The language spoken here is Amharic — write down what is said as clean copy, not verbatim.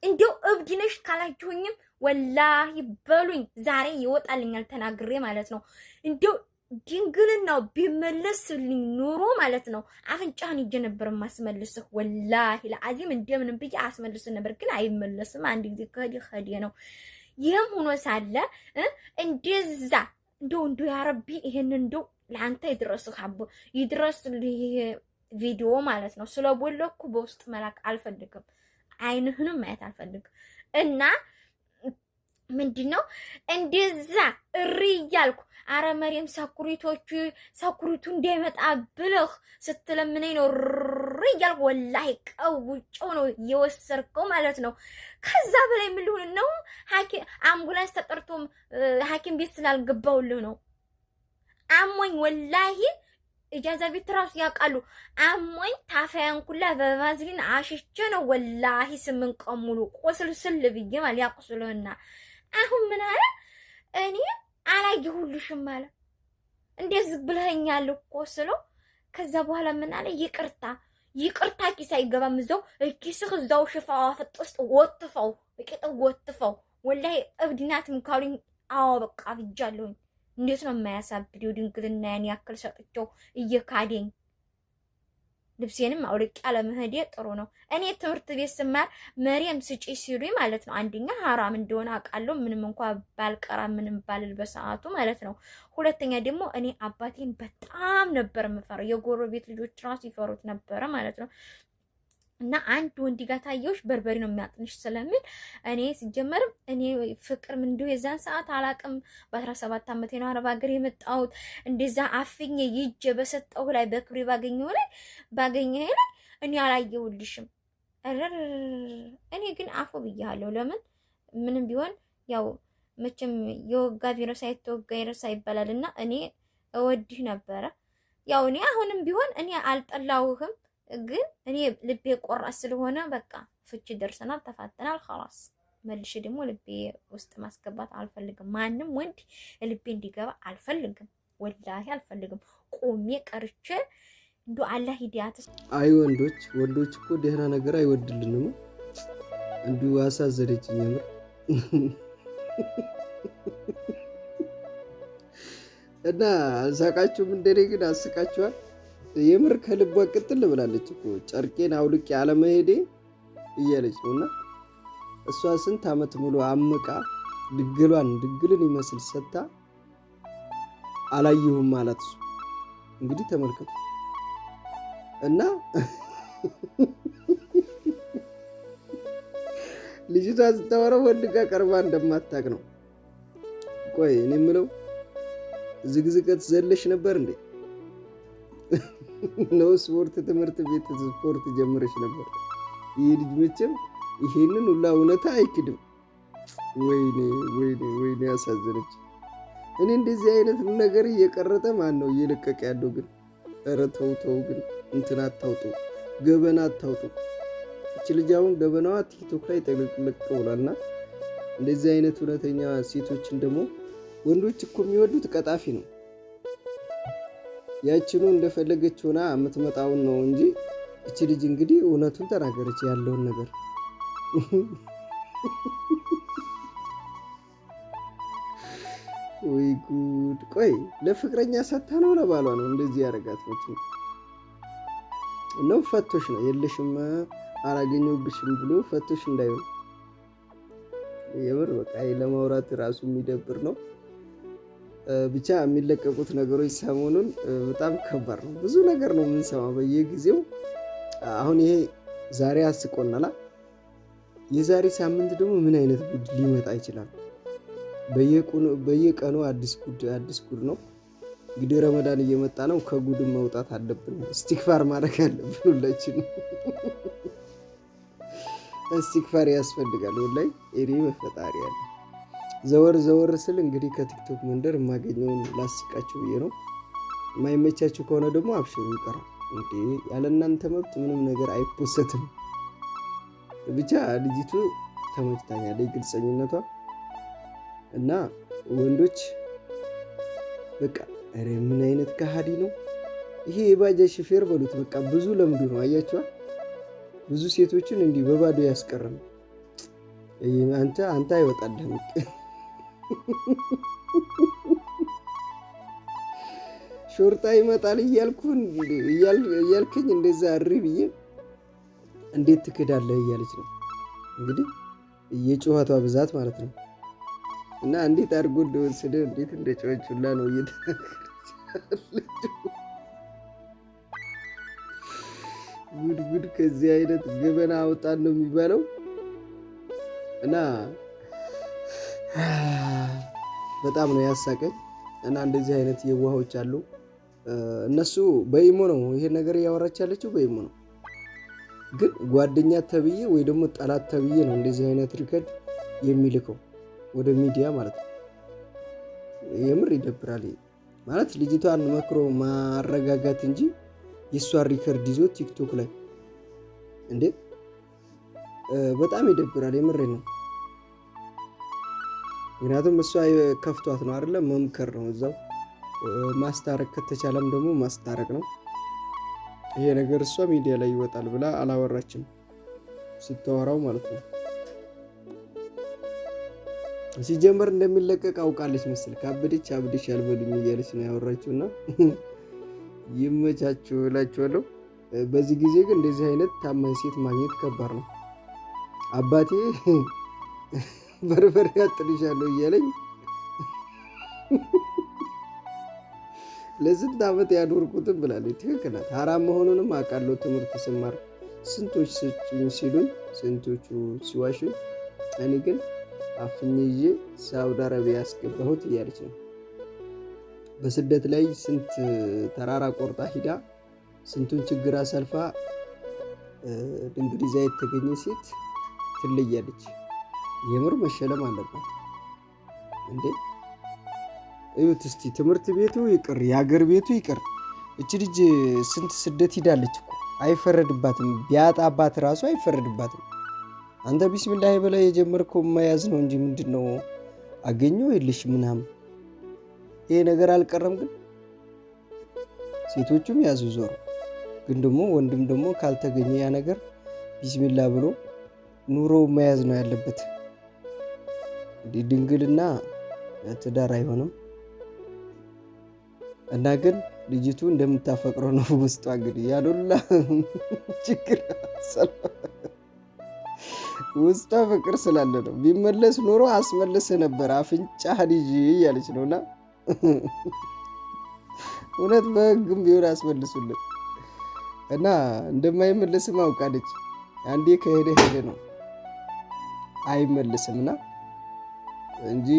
እንደው እብድ ነሽ ካላችሁኝም ወላሂ በሉኝ ዛሬ ይወጣልኛል ተናግሬ ማለት ነው። እንደው ድንግልናው ቢመለስልኝ ኑሮ ማለት ነው አፍንጫህን ይዤ ነበር ማስመልስህ። ወላሂ ለአዚም እንደምንም ብዬ አስመልስ ነበር፣ ግን አይመለስም። አንድ ጊዜ ከዲ ነው። ይህም ሆኖ ሳለ እንደዛ እንደው ያ ረቢ ይሄን እንደው ለአንተ ይድረስህ አቦ ይድረስልህ ቪዲዮ ማለት ነው። ስለቦለኩ በውስጥ መላክ አልፈልግም፣ አይንህንም ማየት አልፈልግም። እና ምንድነው እንደዛ እሪ እያልኩ አረ መሪም ሰኩሪቱ እንዳይመጣ ብለህ ስትለምነኝ ነው እሪ እያልኩ ወላሂ ቀውጬው ነው የወሰድከው ማለት ነው። ከዛ በላይ ምን ልሁን ነው? አምቡላንስ ተጠርቶም ሐኪም ቤት ስላልገባውልህ ነው። አሞኝ ወላሂ ኢጃዛ ቤት ራሱ ያውቃሉ። አሞኝ ታፋያን ኩላ በቫዝሊን አሽቼ ነው ወላሂ 8 ቀን ሙሉ ቆስልስል ብዬ ማለት ያቁስሉና አሁን ምን አለ እኔ አላየሁልሽም ማለት እንደዚህ ብለኸኛል እኮ ስለው ከዛ በኋላ ምን አለ ይቅርታ ኪስ አይገባም እዛው ኪስህ እዛው ሽፋው አፍጥ ውስጥ ወጥፈው በቂጥ ወጥፈው ወላሂ እብድናትም ካሉኝ አዎ በቃ ብጃለሁኝ። እንዴት ነው የማያሳብደው? ድንግልና ያን ያክል ሰጥቼው እየካደኝ ልብሴንም አውልቄ አለመሄዴ ጥሩ ነው። እኔ ትምህርት ቤት ስማር መሪም ስጪ ሲሉኝ ማለት ነው አንደኛ ሐራም እንደሆነ አውቃለሁ፣ ምንም እንኳን ባልቀራ ምንም ባልል በሰዓቱ ማለት ነው። ሁለተኛ ደግሞ እኔ አባቴን በጣም ነበር የምፈራው፣ የጎረቤት ልጆች ራሱ ይፈሩት ነበረ ማለት ነው። እና አንድ ወንድ ጋር ታየውሽ በርበሬ ነው የሚያጥንሽ ስለሚል እኔ ሲጀመርም እኔ ፍቅር ምን እንደው የዛን ሰዓት አላቅም። በ17 ዓመቴ ነው አረብ ሀገር የመጣሁት። እንደዛ አፍኜ ይጄ በሰጠው ላይ በክብሬ ባገኘው ላይ እኔ አላየሁልሽም። እኔ ግን አፎ ብያለሁ። ለምን ምንም ቢሆን ያው መቼም የወጋ ቢረሳ የተወጋ ይረሳ ይባላልና እኔ እወድህ ነበረ። ያው እኔ አሁንም ቢሆን እኔ አልጠላውህም፣ ግን እኔ ልቤ ቆራስ ስለሆነ በቃ ፍቺ ደርሰናል፣ ተፋተናል። خلاص መልሼ ደግሞ ልቤ ውስጥ ማስገባት አልፈልግም። ማንም ወንድ ልቤ እንዲገባ አልፈልግም፣ ወላሂ አልፈልግም። ቆሜ ቀርቼ እንዶ አላህ ሂዳያት። አይ ወንዶች እኮ ደህና ነገር አይወድልንም። እንዱ አሳዘነችኝ የምር እና አልሳቃችሁም? እንደኔ ግን አስቃችኋል። የምር ከልቧ ቅጥል ብላለች እኮ ጨርቄን አውልቄ አለመሄዴ እያለች ነውና እሷ ስንት ዓመት ሙሉ አምቃ ድግልን ይመስል ሰታ አላየሁም ማለት እሱ እንግዲህ ተመልከቱ። እና ልጅቷ ስታወራው ወንድ ጋር ቀርባ እንደማታውቅ ነው። ቆይ እኔ የምለው ዝግዝቀት ዘለሽ ነበር እንዴ? ነው ስፖርት ትምህርት ቤት ስፖርት ጀምረሽ ነበር? ይሄ ልጅ መቼም ይሄንን ሁላ እውነታ አይክድም። ወይኔ ያሳዘነች። እኔ እንደዚህ አይነት ነገር እየቀረጠ ማን ነው እየለቀቀ ያለው ግን? ኧረ ተው ግን እንትን አታውጡ፣ ገበና አታውጡ። እቺ ልጅ አሁን ገበናዋ ቲክቶክ ላይ ተለቅለቅ ብሏልና እንደዚህ አይነት እውነተኛ ሴቶችን ደግሞ ወንዶች እኮ የሚወዱት ቀጣፊ ነው። ያችኑ እንደፈለገች ሆና የምትመጣውን ነው እንጂ እቺ ልጅ እንግዲህ እውነቱን ተናገረች ያለውን ነገር። ወይ ጉድ! ቆይ ለፍቅረኛ ሰታ ነው ለባሏ ነው እንደዚህ ያደርጋት ነው? ፈቶሽ ነው የለሽም አላገኘሁብሽም ብሎ ፈቶሽ እንዳይሆን የምር በቃ ለማውራት ራሱ የሚደብር ነው። ብቻ የሚለቀቁት ነገሮች ሰሞኑን በጣም ከባድ ነው። ብዙ ነገር ነው የምንሰማው በየጊዜው። አሁን ይሄ ዛሬ አስቆናላ። የዛሬ ሳምንት ደግሞ ምን አይነት ጉድ ሊመጣ ይችላል? በየቀኑ አዲስ ጉድ ነው። እንግዲህ ረመዳን እየመጣ ነው። ከጉድም መውጣት አለብን። እስቲክፋር ማድረግ አለብን ሁላችን። እስቲክፋር ያስፈልጋል ወላሂ። እኔ በፈጣሪ ያለ ዘወር ስል እንግዲህ ከቲክቶክ መንደር የማገኘውን ላስቃችሁ ብዬ ነው። የማይመቻችሁ ከሆነ ደግሞ አብሽሩ ይቀራል እንዴ። ያለ እናንተ መብት ምንም ነገር አይፖሰትም። ብቻ ልጅቱ ተመችታኛለች ግልጸኝነቷ። እና ወንዶች በቃ ኧረ ምን አይነት ከሃዲ ነው ይሄ! የባጃጅ ሹፌር በሉት በቃ ብዙ ለምዱ ነው። አያችኋል? ብዙ ሴቶችን እንዲህ በባዶ ያስቀረም አንተ አይወጣልህም ሾርጣ ይመጣል እያልከኝ እንደዛ እሪ ብዬ እንዴት ትክዳለህ እያለች ነው እንግዲህ የጩኸቷ ብዛት ማለት ነው። እና እንዴት አድርጎ እንደወሰደ እንዴት እንደጮኸች ሁላ ነው እየተናገረች። ጉድ ከዚህ አይነት ገበና አውጣን ነው የሚባለው። እና በጣም ነው ያሳቀኝ። እና እንደዚህ አይነት የዋሆች አሉ። እነሱ በኢሞ ነው ይሄ ነገር እያወራች ያለችው በኢሞ ነው። ግን ጓደኛ ተብዬ ወይ ደግሞ ጠላት ተብዬ ነው እንደዚህ አይነት ሪከርድ የሚልከው ወደ ሚዲያ ማለት ነው። የምር ይደብራል ማለት ልጅቷን መክሮ ማረጋጋት እንጂ የሷን ሪከርድ ይዞ ቲክቶክ ላይ እንዴ በጣም ይደብራል። የምሬ ነው። ምክንያቱም እሷ ከፍቷት ነው አይደለ? መምከር ነው እዛው ማስታረቅ ከተቻለም ደግሞ ማስታረቅ ነው። ይሄ ነገር እሷ ሚዲያ ላይ ይወጣል ብላ አላወራችም ስታወራው ማለት ነው። ሲጀመር እንደሚለቀቅ አውቃለች መስል ካበደች አብደሽ ያልበሉኝ እያለች ነው ያወራችውና ይመቻችሁ እላችኋለሁ። በዚህ ጊዜ ግን እንደዚህ አይነት ታማኝ ሴት ማግኘት ከባድ ነው። አባቴ በርበሬ አጥልሻለሁ እያለኝ ለስንት ዓመት ያኖርኩትን ብላለች። ትክክል ናት። ሐራም መሆኑንም አውቃለሁ። ትምህርት ስማር ስንቶች ስጭኝ ሲሉኝ፣ ስንቶቹ ሲዋሹኝ፣ እኔ ግን አፍኜ ይዤ ሳውዲ አረቢያ ያስገባሁት እያለች ነው። በስደት ላይ ስንት ተራራ ቆርጣ ሂዳ ስንቱን ችግር አሳልፋ ድንግል ይዛ የተገኘ ሴት ትለያለች። የምር መሸለም አለባት እንዴ! እዩት እስቲ። ትምህርት ቤቱ ይቅር፣ የሀገር ቤቱ ይቅር። እች ልጅ ስንት ስደት ሂዳለች እኮ። አይፈረድባትም። ቢያጣባት ራሱ አይፈረድባትም። አንተ ቢስሚላህ በላይ የጀመርከው መያዝ ነው እንጂ ምንድን ነው አገኘው የለሽ ምናምን። ይሄ ነገር አልቀረም። ግን ሴቶቹም ያዙ ዞሩ። ግን ደግሞ ወንድም ደግሞ ካልተገኘ ያ ነገር ቢስሚላህ ብሎ ኑሮ መያዝ ነው ያለበት። ድንግልና ትዳር አይሆንም። እና ግን ልጅቱ እንደምታፈቅረው ነው ውስጧ። እንግዲህ ያሉላ ችግር ውስጧ ፍቅር ስላለ ነው። ቢመለስ ኖሮ አስመልስ ነበር አፍንጫ ልጅ እያለች ነውና እውነት በህግም ቢሆን አስመልሱልን። እና እንደማይመለስም አውቃለች። አንዴ ከሄደ ሄደ ነው አይመለስምና እንጂ